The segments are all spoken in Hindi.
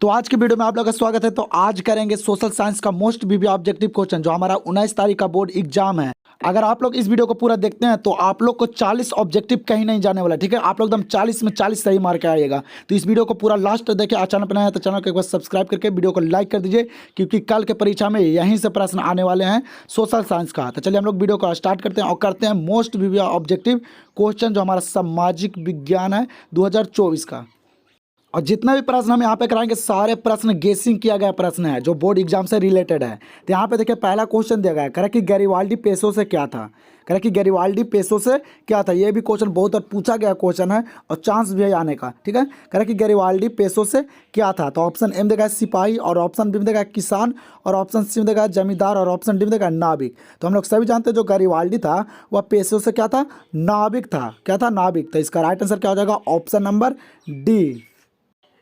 तो आज की वीडियो में आप लोगों का स्वागत है। तो आज करेंगे सोशल साइंस का मोस्ट बीबी ऑब्जेक्टिव क्वेश्चन जो हमारा 19 तारीख का बोर्ड एग्जाम है। अगर आप लोग इस वीडियो को पूरा देखते हैं तो आप लोग को 40 ऑब्जेक्टिव कहीं नहीं जाने वाला, ठीक है। आप लोग एकदम 40 में 40 सही मार के आइएगा। तो इस वीडियो को पूरा लास्ट देखिए। चैनल पर नया है तो चैनल को एक बार सब्सक्राइब करके वीडियो को लाइक कर दीजिए, क्योंकि कल के परीक्षा में यहीं से प्रश्न आने वाले हैं सोशल साइंस का। तो चलिए हम लोग वीडियो को स्टार्ट करते हैं और करते हैं मोस्ट बीबी ऑब्जेक्टिव क्वेश्चन जो हमारा सामाजिक विज्ञान है 2024 का। और जितना भी प्रश्न हम यहाँ पे कराएंगे सारे प्रश्न गेसिंग किया गया प्रश्न है जो बोर्ड एग्जाम से रिलेटेड है। तो यहाँ पे देखिए पहला क्वेश्चन दिया गया है, कह कि गैरिबाल्डी पेशों से क्या था। कह कि गैरिबाल्डी पेशों से क्या था। ये भी क्वेश्चन बहुत बार पूछा गया क्वेश्चन है और चांस भी है आने का, ठीक है। कह कि गैरिबाल्डी पेशों से क्या था। तो ऑप्शन एम देगा सिपाही, और ऑप्शन बी में देगा किसान, और ऑप्शन सी में देगा जमींदार, और ऑप्शन डी में देगा नाविक। तो हम लोग सभी जानते हैं जो गैरिबाल्डी था वह पेशों से क्या था, नाविक था। क्या था, नाविक। तो इसका राइट आंसर क्या हो जाएगा, ऑप्शन नंबर डी।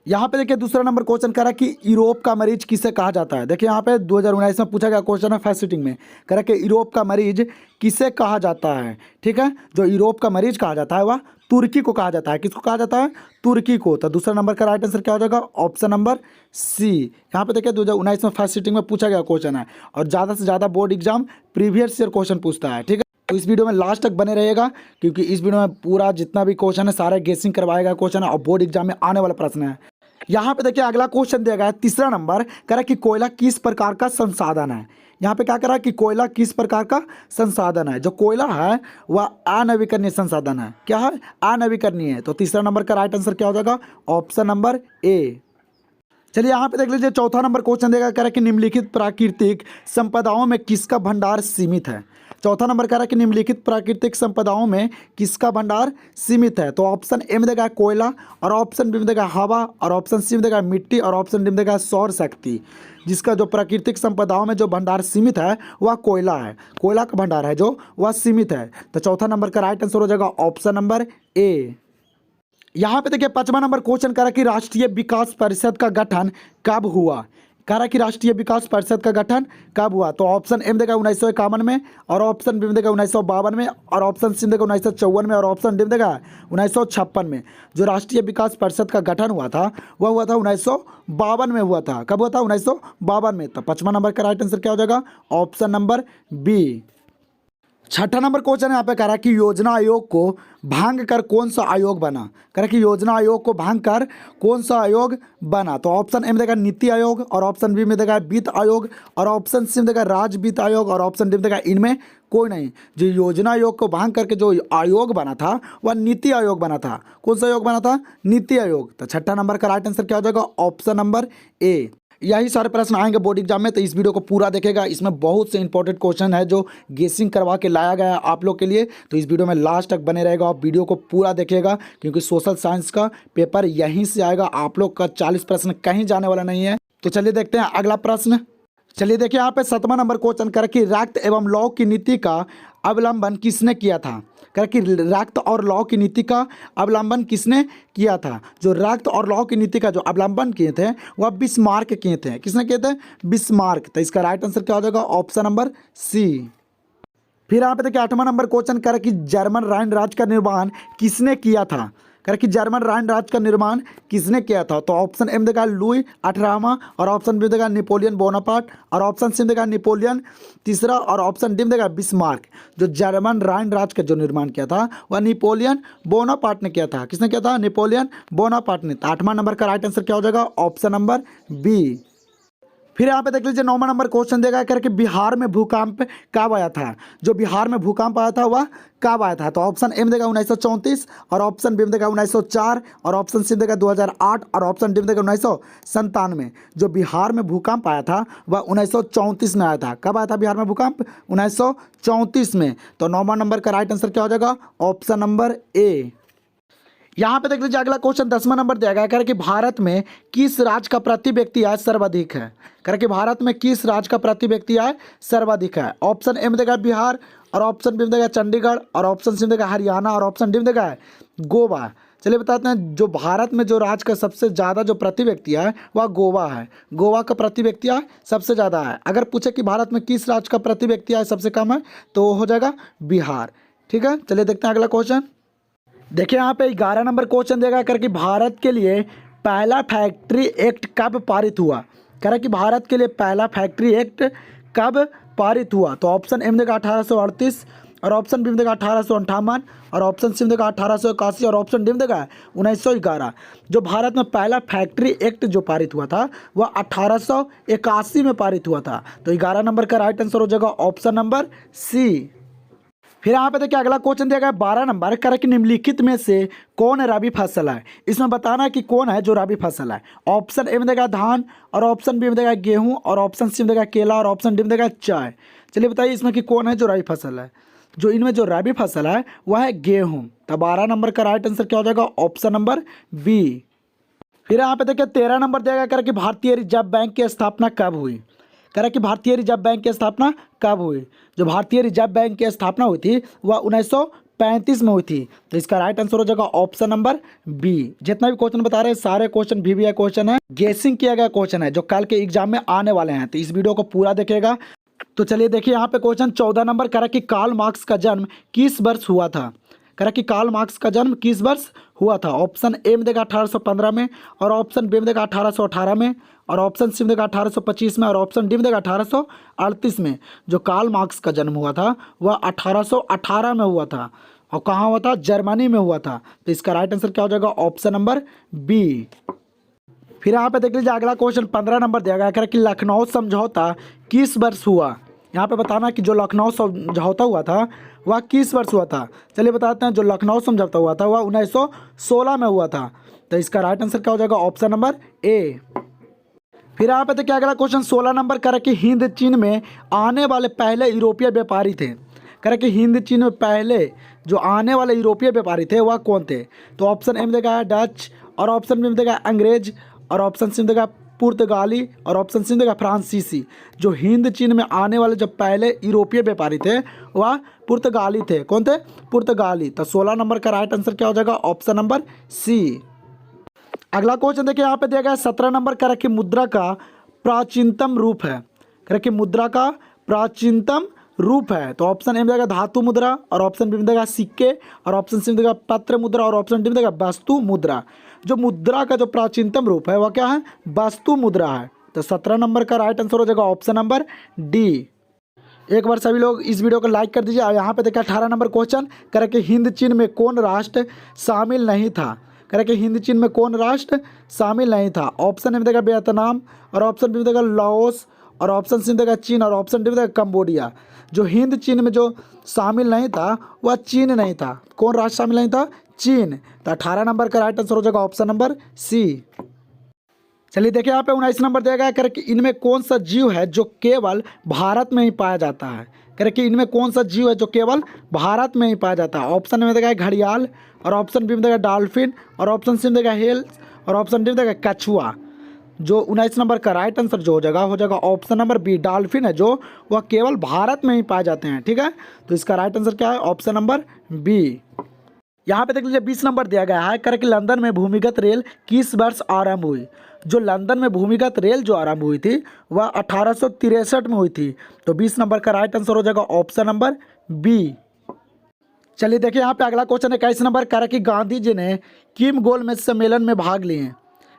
यहाँ पे देखिए दूसरा नंबर क्वेश्चन कह रहा है कि यूरोप का मरीज किसे कहा जाता है। देखिए यहाँ पे 2019 में पूछा गया क्वेश्चन है फर्स्ट सिटिंग में। कह रहा है कि यूरोप का मरीज किसे कहा जाता है, ठीक है। जो यूरोप का मरीज कहा जाता है वह तुर्की को कहा जाता है। किसको कहा जाता है, तुर्की को। तो दूसरा नंबर का राइट आंसर क्या हो जाएगा, ऑप्शन नंबर सी। यहाँ पे देखिए 2019 में फर्स्ट सिटिंग में पूछा गया क्वेश्चन है और ज़्यादा से ज़्यादा board exam previous year question पूछता है, ठीक है। तो इस वीडियो में लास्ट तक बने रहिएगा, क्योंकि इस वीडियो में पूरा जितना भी क्वेश्चन है सारे गेसिंग करवाएगा क्वेश्चन है और बोर्ड एग्जाम में आने वाला प्रश्न है। यहाँ पे देखिए अगला क्वेश्चन दिया गया है तीसरा नंबर। कह रहा है कि कोयला किस प्रकार का संसाधन है। यहाँ पे क्या कह रहा है कि कोयला किस प्रकार का संसाधन है। जो कोयला है वह अनवीकरणीय संसाधन है। क्या है, अनवीकरणीय। तो तीसरा नंबर का राइट आंसर क्या हो जाएगा, ऑप्शन नंबर ए। चलिए यहाँ पे देख लीजिए चौथा नंबर क्वेश्चन देगा। कह रहा है कि निम्नलिखित प्राकृतिक संपदाओं में किसका भंडार सीमित है। चौथा नंबर कह रहा है कि निम्नलिखित प्राकृतिक संपदाओं में किसका भंडार सीमित है। तो ऑप्शन ए में देगा कोयला, और ऑप्शन बी में देगा हवा, और ऑप्शन सी में देगा मिट्टी, और ऑप्शन डी में देगा सौर शक्ति। जिसका जो प्राकृतिक संपदाओं में जो भंडार सीमित है वह कोयला है। कोयला का भंडार है जो वह सीमित है। तो चौथा नंबर का राइट आंसर हो जाएगा ऑप्शन नंबर ए। यहाँ पे देखिए पांचवा नंबर क्वेश्चन कह रहा है कि राष्ट्रीय विकास परिषद का गठन कब हुआ। कह रहा है कि राष्ट्रीय विकास परिषद का गठन कब हुआ। तो ऑप्शन एम देगा 1951 में, और ऑप्शन बी में देगा 1952 में, और ऑप्शन सी देगा 1954 में, और ऑप्शन डी में देगा 1956 में। जो राष्ट्रीय विकास परिषद का गठन हुआ था वह हुआ था 1952 में हुआ था। कब हुआ था, 1952 में। तो पांचवा नंबर का राइट आंसर क्या हो जाएगा, ऑप्शन नंबर बी। छठा नंबर क्वेश्चन यहाँ पे कह रहा है कि योजना आयोग को भांग कर कौन सा आयोग बना। कह रहा है कि योजना आयोग को भांग कर कौन सा आयोग बना। तो ऑप्शन ए में देगा नीति आयोग, और ऑप्शन बी में देगा वित्त आयोग, और ऑप्शन सी में देगा राज्य वित्त आयोग, और ऑप्शन डी में देगा इनमें कोई नहीं। जो योजना आयोग को भांग करके जो आयोग बना था वह नीति आयोग बना था। कौन सा आयोग बना था, नीति आयोग। तो छठा नंबर का राइट आंसर क्या हो जाएगा, ऑप्शन नंबर ए। यही सारे प्रश्न आएंगे बोर्ड एग्जाम में, तो इस वीडियो को पूरा देखेगा। इसमें बहुत से इंपॉर्टेंट क्वेश्चन है जो गेसिंग करवा के लाया गया है आप लोग के लिए। तो इस वीडियो में लास्ट तक बने रहेगा, आप वीडियो को पूरा देखिएगा, क्योंकि सोशल साइंस का पेपर यहीं से आएगा। आप लोग का 40 प्रश्न कहीं जाने वाला नहीं है। तो चलिए देखते हैं अगला प्रश्न। चलिए देखिए यहाँ पे 7वां नंबर क्वेश्चन कर कि रक्त एवं लौ की नीति का अवलंबन किसने किया था। कह कि रक्त और लौ की नीति का अवलंबन किसने किया था। जो रक्त और लौ की नीति का जो अवलंबन किए थे वह बिस्मार्क किए थे। किसने किए थे, बिस्मार्क। तो इसका राइट आंसर क्या हो जाएगा, ऑप्शन नंबर सी। फिर यहाँ पे देखिए 8वां नंबर क्वेश्चन कर कि जर्मन राइन राज्य का निर्माण किसने किया था। कह कि जर्मन राइन राज्य का निर्माण किसने किया था। तो ऑप्शन एम देगा लुई 18वां, और ऑप्शन बी देगा नेपोलियन बोनापार्ट, और ऑप्शन सी देगा नेपोलियन तीसरा, और ऑप्शन डी देगा बिस्मार्क। जो जर्मन राइन राज्य का जो निर्माण किया था वह नेपोलियन बोनापार्ट ने किया था। किसने किया था, नेपोलियन बोनापार्ट ने। 8वां नंबर का राइट आंसर क्या हो जाएगा, ऑप्शन नंबर बी। फिर यहाँ पे देख लीजिए 9वां नंबर क्वेश्चन देगा करके बिहार में भूकंप कब आया था। जो बिहार में भूकंप आया था वह कब आया था। तो ऑप्शन एम देगा 1934, और ऑप्शन बी देगा 1904, और ऑप्शन सी देगा 2008, और ऑप्शन डी देगा 1997। जो बिहार में भूकंप आया था वह 1934 में आया था। कब आया था बिहार में भूकंप, 1934 में। तो 9वां नंबर का राइट आंसर क्या हो जाएगा, ऑप्शन नंबर ए। यहाँ पे देख लीजिए अगला क्वेश्चन 10वां नंबर दिया गया है कि भारत में किस राज्य का प्रति व्यक्ति आय सर्वाधिक है। कह कि भारत में किस राज्य का प्रति व्यक्ति आय सर्वाधिक है। ऑप्शन ए में देगा बिहार, और ऑप्शन बी में देगा चंडीगढ़, और ऑप्शन सी में देगा हरियाणा, और ऑप्शन डी में देगा गोवा। चलिए बताते हैं जो भारत में जो राज्य का सबसे ज़्यादा जो प्रति व्यक्ति है वह गोवा है। गोवा का प्रति व्यक्ति आय सबसे ज़्यादा है। अगर पूछे कि भारत में किस राज्य का प्रति व्यक्ति आय सबसे कम है तो हो जाएगा बिहार, ठीक है। चलिए देखते हैं अगला क्वेश्चन। देखिए यहाँ पे 11 नंबर क्वेश्चन देगा करके भारत के लिए पहला फैक्ट्री एक्ट कब पारित हुआ? कह रहा है कि भारत के लिए पहला फैक्ट्री एक्ट कब पारित हुआ? तो ऑप्शन ए में देगा 1838 और ऑप्शन बी में देगा 1858 और ऑप्शन सी में देगा 1881 और ऑप्शन डी में देगा 1911। जो भारत में पहला फैक्ट्री एक्ट जो पारित हुआ था वह 1881 में पारित हुआ था। तो 11 नंबर का राइट आंसर हो जाएगा ऑप्शन नंबर सी। फिर यहाँ पे देखिए अगला क्वेश्चन दिया गया 12 नंबर, कह रहा है कि निम्नलिखित में से कौन रबी फसल है? इसमें बताना है कि कौन है जो रबी फसल है। ऑप्शन ए में देगा धान और ऑप्शन बी में देगा गेहूं और ऑप्शन सी में देगा केला और ऑप्शन डी में देगा चाय। चलिए बताइए इसमें कि कौन है जो रबी फसल है। जो इनमें जो रबी फसल है वह है गेहूं। तो 12 नंबर का राइट आंसर क्या हो जाएगा? Option number B. फिर यहाँ पे देखिए 13 नंबर दिया गया, कह रहा है कि भारतीय रिजर्व बैंक की स्थापना कब हुई? कह रहा है कि भारतीय रिजर्व बैंक की स्थापना कब हुई? जो भारतीय रिजर्व बैंक की स्थापना हुई थी वह 1935 में हुई थी। तो इसका राइट आंसर हो जाएगा ऑप्शन नंबर बी। जितना भी क्वेश्चन बता रहे हैं सारे क्वेश्चन VVI क्वेश्चन है, गेसिंग किया गया क्वेश्चन है जो कल के एग्जाम में आने वाले हैं। तो इस वीडियो को पूरा देखिएगा। तो चलिए देखिए यहाँ पे क्वेश्चन 14 नंबर, कह रहा है कि कार्ल मार्क्स का जन्म किस वर्ष हुआ था? कह रहा है कि कार्ल मार्क्स का जन्म किस वर्ष हुआ था? ऑप्शन ए में देगा 1815 में और ऑप्शन बी में देगा 1818 में और ऑप्शन सी में देगा 1825 में और ऑप्शन डी में देगा 1838 में। जो कार्ल मार्क्स का जन्म हुआ था वह 1818 में हुआ था। और कहाँ हुआ था? जर्मनी में हुआ था। तो इसका राइट आंसर क्या हो जाएगा? Option number B. फिर यहाँ पे देख लीजिए अगला क्वेश्चन 15 नंबर दिया गया, कह रहा है कि लखनऊ समझौता किस वर्ष हुआ? यहाँ पे बताना कि जो लखनऊ समझौता हुआ था वह किस वर्ष हुआ था। चलिए बताते हैं। जो लखनऊ समझौता हुआ था वह 1916 में हुआ था। तो इसका राइट आंसर क्या हो जाएगा? Option number A. फिर यहाँ पे देखिए अगला क्वेश्चन 16 नंबर, कह रहा है कि हिंद चीन में आने वाले पहले यूरोपीय व्यापारी थे। कह रहा है कि हिंद चीन में पहले जो आने वाले यूरोपीय व्यापारी थे वह कौन थे? तो ऑप्शन ए में देगा डच और ऑप्शन बी में देगा अंग्रेज और ऑप्शन सी में देगा पुर्तगाली और ऑप्शन सी में देगा फ्रांसीसी। जो हिंद चीन में आने वाले जो पहले यूरोपीय व्यापारी थे वह पुर्तगाली थे। कौन थे? पुर्तगाली। तो 16 नंबर का राइट आंसर क्या हो जाएगा? Option number C. अगला क्वेश्चन देखिए यहाँ पे दिया गया 17 नंबर, कह रहा है कि मुद्रा का प्राचीनतम रूप है। कह रहा है कि मुद्रा का प्राचीनतम रूप है। तो ऑप्शन ए में देगा धातु मुद्रा और ऑप्शन बी में देगा सिक्के और ऑप्शन सी में देगा पत्र मुद्रा और ऑप्शन डी में देगा वस्तु मुद्रा। जो मुद्रा का जो प्राचीनतम रूप है वह क्या है? वस्तु मुद्रा है। तो 17 नंबर का राइट आंसर हो जाएगा ऑप्शन नंबर डी। एक बार सभी लोग इस वीडियो को लाइक कर दीजिए। और यहाँ पे देखा 18 नंबर क्वेश्चन, कह रहा है कि हिंद चीन में कौन राष्ट्र शामिल नहीं था? कह रहा है कि हिंद चीन में कौन राष्ट्र शामिल नहीं था? ऑप्शन ए में देगा वियतनाम और ऑप्शन बी में देगा लाओस और ऑप्शन सी में देगा चीन और ऑप्शन डी में देगा कंबोडिया। जो हिंद चीन में जो शामिल नहीं था वह चीन नहीं था। कौन राष्ट्र शामिल नहीं था? चीन। तो 18 नंबर का राइट आंसर हो जाएगा ऑप्शन नंबर सी। चलिए देखिए यहाँ पे 19 नंबर दिया गया, कह रहा है कि इनमें कौन सा जीव है जो केवल भारत में ही पाया जाता है? कह रहा है कि इनमें कौन सा जीव है जो केवल भारत में ही पाया जाता है? ऑप्शन में देगा घड़ियाल और ऑप्शन बी में देगा डॉल्फिन और ऑप्शन सी में देगा हेल और ऑप्शन डी में देगा कछुआ। जो 19 नंबर का राइट आंसर जो हो जाएगा ऑप्शन नंबर बी। डॉल्फिन है जो वह केवल भारत में ही पाए जाते हैं। ठीक है, तो इसका राइट आंसर क्या है? Option number B. यहाँ पे देख लीजिए 20 नंबर दिया गया है, कह रहा है कि लंदन में भूमिगत रेल किस वर्ष आरंभ हुई? जो लंदन में भूमिगत रेल जो आरंभ हुई थी वह 1863 में हुई थी। तो 20 नंबर का राइट आंसर हो जाएगा ऑप्शन नंबर बी। चलिए देखिए यहाँ पे अगला क्वेश्चन है 21 नंबर, कह रहा है कि गांधी जी ने किम गोलमेज सम्मेलन में भाग लिए?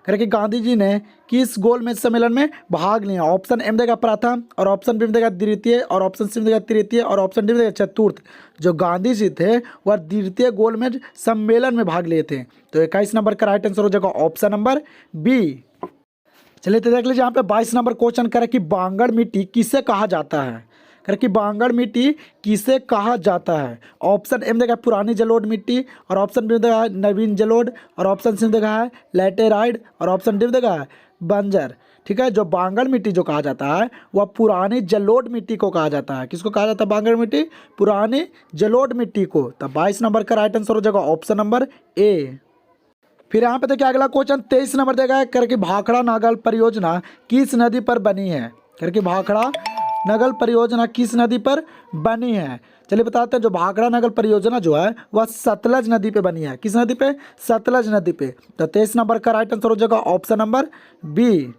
कह रहा है कि गांधी जी ने किस गोलमेज सम्मेलन में भाग लिया? ऑप्शन ए में देगा प्रथम और ऑप्शन बी में देगा द्वितीय और ऑप्शन सी में देगा तृतीय और ऑप्शन डी में देगा चतुर्थ। जो गांधी जी थे वह द्वितीय गोलमेज सम्मेलन में भाग लिए थे। तो 21 नंबर का राइट आंसर हो जाएगा ऑप्शन नंबर बी। चलिए तो देख लीजिए यहाँ पे 22 नंबर क्वेश्चन कह रहा है कि बांगड़ मिट्टी किसे कहा जाता है? कह रहा है कि बांगड़ मिट्टी किसे कहा जाता है? ऑप्शन ए में देगा पुरानी जलोढ़ मिट्टी और ऑप्शन बी में देगा नवीन जलोढ़ और ऑप्शन सी में देगा है लैटेराइट और ऑप्शन डी में देगा है बंजर। ठीक है, जो बांगड़ मिट्टी जो कहा जाता है वह पुरानी जलोढ़ मिट्टी को कहा जाता है। किसको कहा जाता है बांगड़ मिट्टी? पुरानी जलोढ़ मिट्टी को। तो 22 नंबर का राइट आंसर हो जाएगा ऑप्शन नंबर ए। फिर यहाँ पे देखिए अगला क्वेश्चन 23 नंबर देगा, करके भाखड़ा नागल परियोजना किस नदी पर बनी है? करके भाखड़ा नगल परियोजना किस नदी पर बनी है? चलिए बताते हैं। जो भाखड़ा नगल परियोजना जो है वह सतलज नदी पे बनी है। किस नदी पे? सतलज नदी पे। तो 23 नंबर का राइट आंसर हो जाएगा ऑप्शन नंबर बी।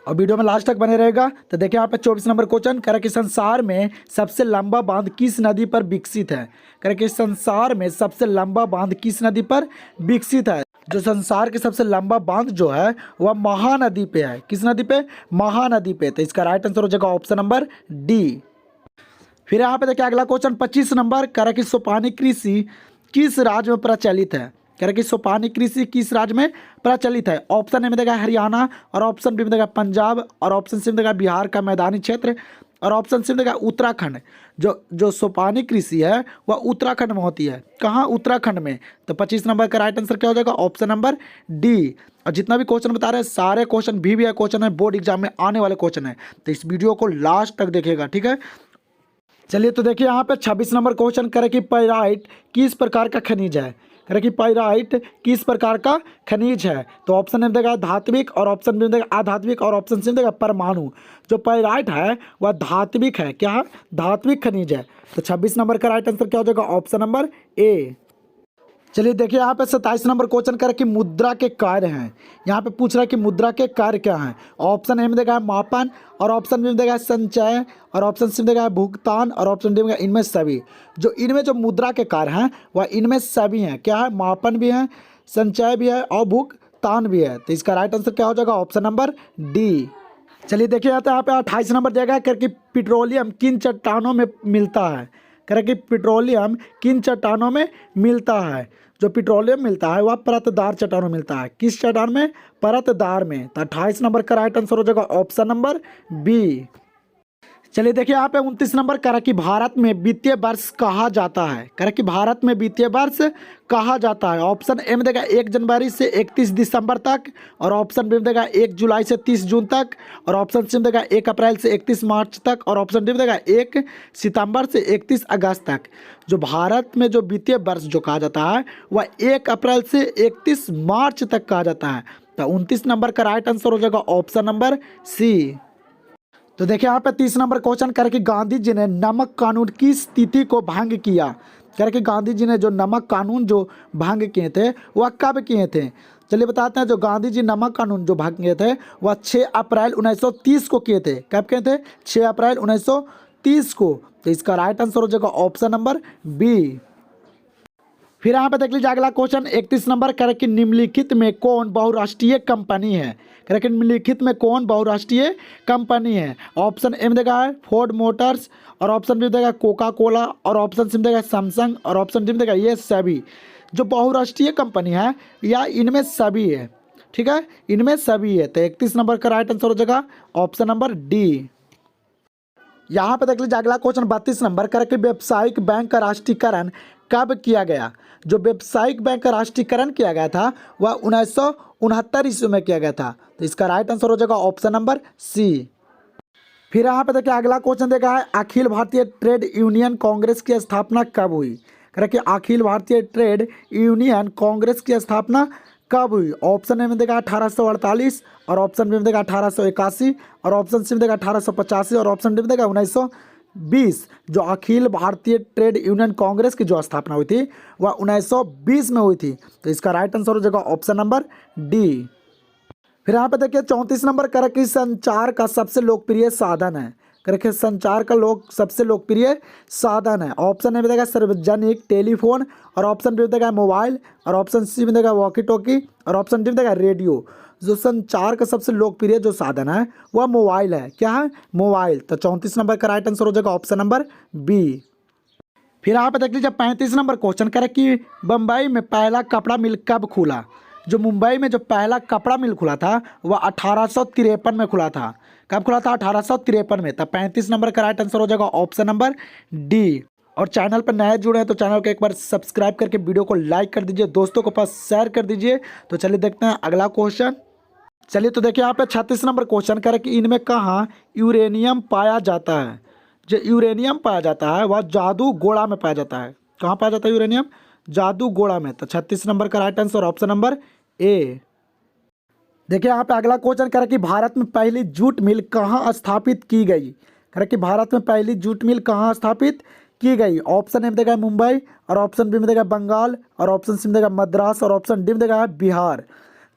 और वीडियो में लास्ट तक बने रहेगा। तो देखिए यहाँ पे 24 नंबर क्वेश्चन कह रहा है कि संसार में सबसे लंबा बांध किस नदी पर विकसित है? कह रहा है कि संसार में सबसे लंबा बांध किस नदी पर विकसित है? जो संसार की सबसे लंबा बांध जो है वह महानदी पे है। किस नदी पे? महानदी पे। तो इसका राइट आंसर हो जाएगा ऑप्शन नंबर डी। फिर यहाँ पे देखिए अगला क्वेश्चन 25 नंबर, कह रहा है कि सोपानी कृषि किस राज्य में प्रचलित है? कह रहा है कि सोपानी कृषि किस राज्य में प्रचलित है? ऑप्शन ए में देगा हरियाणा, और ऑप्शन बी में देगा पंजाब, और ऑप्शन सी में देगा बिहार का मैदानी क्षेत्र, और ऑप्शन सी में देगा उत्तराखंड। जो सोपानी कृषि है वह उत्तराखंड में होती है। कहाँ? उत्तराखंड में। तो 25 नंबर का राइट आंसर क्या हो जाएगा? Option number D. और जितना भी क्वेश्चन बता रहे हैं सारे क्वेश्चन भी क्वेश्चन है, बोर्ड एग्जाम में आने वाले क्वेश्चन है, तो इस वीडियो को लास्ट तक देखिएगा, ठीक है। चलिए तो देखिए यहाँ पे 26 नंबर क्वेश्चन करे कि पाइराइट किस प्रकार का खनिज है? करे कि पाइराइट किस प्रकार का खनिज है? तो ऑप्शन में देगा धात्विक, और ऑप्शन में देगा अधात्विक, और ऑप्शन सी में देगा परमाणु। जो पाइराइट है वह धात्विक है। क्या है? धात्विक खनिज है। तो 26 नंबर का राइट आंसर क्या हो जाएगा? Option number A. चलिए देखिए यहाँ पे 27 नंबर क्वेश्चन कर कि मुद्रा के कार्य हैं। यहाँ पे पूछ रहा है कि मुद्रा के कार्य क्या हैं। ऑप्शन ए में देगा मापन, और ऑप्शन बी में देगा संचय, और ऑप्शन सी में देगा भुगतान, और ऑप्शन डी में देगा इनमें सभी। इनमें जो मुद्रा के कार्य हैं वह इनमें सभी हैं। क्या है? मापन भी है, संचय भी है, और भुगतान भी है। तो इसका राइट आंसर क्या हो जाएगा? Option number D. चलिए देखिए यहाँ पे 28 नंबर दिया गया करके पेट्रोलियम किन चट्टानों में मिलता है? कह रहा है कि पेट्रोलियम किन चट्टानों में मिलता है? जो पेट्रोलियम मिलता है वह परतदार चट्टानों में मिलता है। किस चट्टान में? परतदार में। तो 28 नंबर का राइट आंसर हो जाएगा ऑप्शन नंबर बी। चलिए देखिए यहाँ पे 29 नंबर कह रहा है कि भारत में वित्तीय वर्ष कहा जाता है। कह रहा है कि भारत में वित्तीय वर्ष कहा जाता है। ऑप्शन ए में देगा 1 जनवरी से 31 दिसंबर तक, और ऑप्शन बी में देगा 1 जुलाई से 30 जून तक, और ऑप्शन सी में देगा 1 अप्रैल से 31 मार्च तक, और ऑप्शन डी में देगा 1 सितंबर से 31 अगस्त तक। जो भारत में जो वित्तीय वर्ष जो कहा जाता है वह 1 अप्रैल से 31 मार्च तक कहा जाता है। तो 29 नंबर का राइट आंसर हो जाएगा ऑप्शन नंबर सी। तो देखिए यहाँ पे 30 नंबर क्वेश्चन कर कि गांधी जी ने नमक कानून की स्थिति को भंग किया। कह कि गांधी जी ने जो नमक कानून जो भंग किए थे वह कब किए थे? चलिए बताते हैं। जो गांधी जी नमक कानून जो भंग किए थे वह 6 अप्रैल 1930 को किए थे। कब किए थे? 6 अप्रैल 1930 को। तो इसका राइट आंसर हो जाएगा ऑप्शन नंबर बी। फिर यहाँ पे देख लीजिए अगला क्वेश्चन 31 नंबर कह रहे कि निम्नलिखित में कौन बहुराष्ट्रीय कंपनी है? कह रहे कि निम्नलिखित में कौन बहुराष्ट्रीय कंपनी है? ऑप्शन ए में देगा फोर्ड मोटर्स, और ऑप्शन बी में देगा कोका कोला, और ऑप्शन सी में देगा सैमसंग, और ऑप्शन डी में देगा ये सभी। जो बहुराष्ट्रीय कंपनी है या इनमें सभी है, ठीक है, इनमें सभी है। तो 31 नंबर का राइट आंसर हो जाएगा ऑप्शन नंबर डी। यहाँ पे देख लीजिए अगला क्वेश्चन 32 नंबर कर कि व्यावसायिक बैंक का राष्ट्रीयकरण कब किया गया? जो व्यावसायिक बैंक का राष्ट्रीयकरण किया गया था वह 1969 ईस्वी में किया गया था। तो इसका राइट आंसर हो जाएगा ऑप्शन नंबर सी। फिर यहाँ पे देखिए अगला क्वेश्चन देखा है अखिल भारतीय ट्रेड यूनियन कांग्रेस की स्थापना कब हुई? कह रहा कि अखिल भारतीय ट्रेड यूनियन कांग्रेस की स्थापना कब हुई? ऑप्शन ए में देगा 1848, और ऑप्शन बी में देगा 1881, और ऑप्शन सी में देगा 1885, और ऑप्शन डी में देगा 1920। जो अखिल भारतीय ट्रेड यूनियन कांग्रेस की जो स्थापना हुई थी वह 1920 में हुई थी। तो इसका राइट आंसर हो जाएगा ऑप्शन नंबर डी। फिर यहाँ पे देखिए 34 नंबर कर कि संचार का सबसे लोकप्रिय साधन है। कर संचार का सबसे लोकप्रिय साधन है। ऑप्शन ए में देगा सार्वजनिक टेलीफोन, और ऑप्शन बी में देगा मोबाइल, और ऑप्शन सी में देगा वॉकी टॉकी, और ऑप्शन डी में देगा रेडियो। जो संचार का सबसे लोकप्रिय जो साधन है वह मोबाइल है। क्या है? मोबाइल। तो 34 नंबर का राइट आंसर हो जाएगा ऑप्शन नंबर बी। फिर यहाँ पे देख लीजिए 35 नंबर क्वेश्चन करे कि बम्बई में पहला कपड़ा मिल कब खुला? जो मुंबई में जो पहला कपड़ा मिल खुला था वह 1853 में खुला था। कब खुला था? 1853 में। तब 35 नंबर का राइट आंसर हो जाएगा ऑप्शन नंबर डी। और चैनल पर नए जुड़े हैं तो चैनल को एक बार सब्सक्राइब करके वीडियो को लाइक कर दीजिए, दोस्तों के पास शेयर कर दीजिए। तो चलिए देखते हैं अगला क्वेश्चन। चलिए तो देखिए यहाँ पे 36 नंबर क्वेश्चन करे कि इनमें कहाँ यूरेनियम पाया जाता है? जो यूरेनियम पाया जाता है वह जादू गोड़ा में पाया जाता है। कहाँ पाया जाता है यूरेनियम? जादू गोड़ा में। तो 36 नंबर का right answer option number A. देखिए यहाँ पे अगला क्वेश्चन कह रहा है कि भारत में पहली जूट मिल कहाँ स्थापित की गई? कह रहा है कि भारत में पहली जूट मिल कहाँ स्थापित की गई? ऑप्शन ए में देगा मुंबई, और ऑप्शन बी में देगा बंगाल, और ऑप्शन सी में देगा मद्रास, और ऑप्शन डी में देगा बिहार।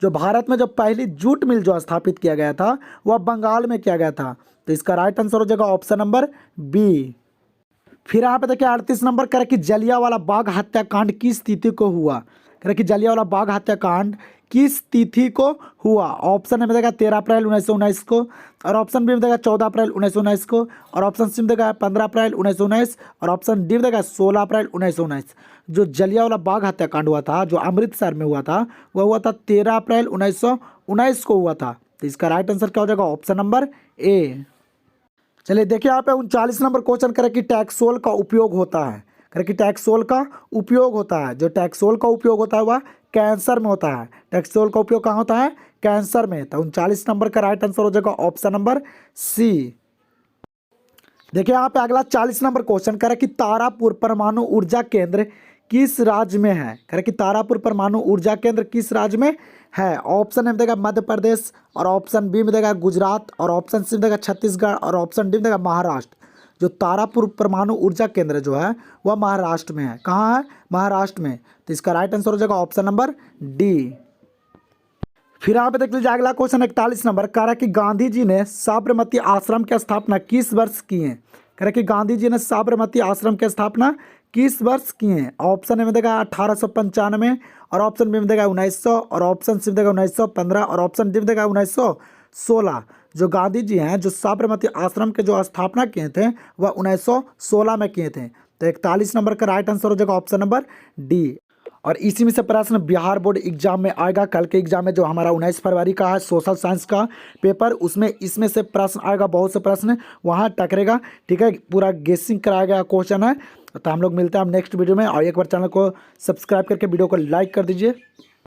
जो भारत में जो पहली जूट मिल जो स्थापित किया गया था वह बंगाल में किया गया था। तो इसका राइट आंसर हो जाएगा ऑप्शन नंबर बी। फिर यहाँ पे देखिए 38 नंबर कह रहा है कि जलियांवाला बाग हत्याकांड की स्थिति को हुआ? कह रहे कि जलियांवाला बाग हत्याकांड किस तिथि को हुआ। ऑप्शन में देगा 13 अप्रैल 1919 को, और ऑप्शन बी में देगा 14 अप्रैल 1919 को, और ऑप्शन सी में देगा 15 अप्रैल 1919, और ऑप्शन डी में देगा 16 अप्रैल 1919। जो जलियांवाला बाग हत्याकांड हुआ था, जो अमृतसर में हुआ था, वह हुआ था 13 अप्रैल 1919 को हुआ था। तो इसका राइट आंसर क्या हो जाएगा, ऑप्शन नंबर ए। चलिए देखिए यहाँ पे 39 नंबर क्वेश्चन करे कि टैक्सोल का उपयोग होता है। करे कि टैक्सोल का उपयोग होता है, जो टैक्सोल का उपयोग होता है वह कैंसर में होता है। टैक्सोल का उपयोग कहाँ होता है, कैंसर में। तो 39 नंबर का राइट आंसर हो जाएगा ऑप्शन नंबर सी। देखिए यहाँ पे अगला 40 नंबर क्वेश्चन करे कि तारापुर परमाणु ऊर्जा केंद्र किस राज्य में है। करे कि तारापुर परमाणु ऊर्जा केंद्र किस राज्य में है। ऑप्शन में देगा मध्य प्रदेश, और ऑप्शन बी में देगा गुजरात, और ऑप्शन सी में देगा छत्तीसगढ़, और ऑप्शन डी में देगा महाराष्ट्र। जो तारापुर परमाणु ऊर्जा केंद्र जो है वह महाराष्ट्र में है। कहाँ है, महाराष्ट्र में। तो इसका राइट आंसर हो जाएगा ऑप्शन नंबर डी। फिर यहाँ पे देख लीजिए अगला क्वेश्चन 41 नंबर कह रहा है कि गांधी जी ने साबरमती आश्रम की स्थापना किस वर्ष की है। कह रहा है कि गांधी जी ने साबरमती आश्रम की स्थापना किस वर्ष की है। ऑप्शन में देगा 1895, और ऑप्शन बी में देगा 1900, और ऑप्शन सी में देगा 1915, और ऑप्शन डी में देगा 1916। जो गांधी जी हैं जो साबरमती आश्रम के जो स्थापना किए थे वह 1916 में किए थे। तो 41 नंबर का राइट आंसर हो जाएगा ऑप्शन नंबर डी। और इसी में से प्रश्न बिहार बोर्ड एग्जाम में आएगा। कल के एग्जाम में जो हमारा 19 फरवरी का है सोशल साइंस का पेपर, उसमें इसमें से प्रश्न आएगा, बहुत से प्रश्न वहाँ टकरेगा। ठीक है, पूरा गेसिंग कराया गया क्वेश्चन है। तो हम लोग मिलते हैं नेक्स्ट वीडियो में, और एक बार चैनल को सब्सक्राइब करके वीडियो को लाइक कर दीजिए।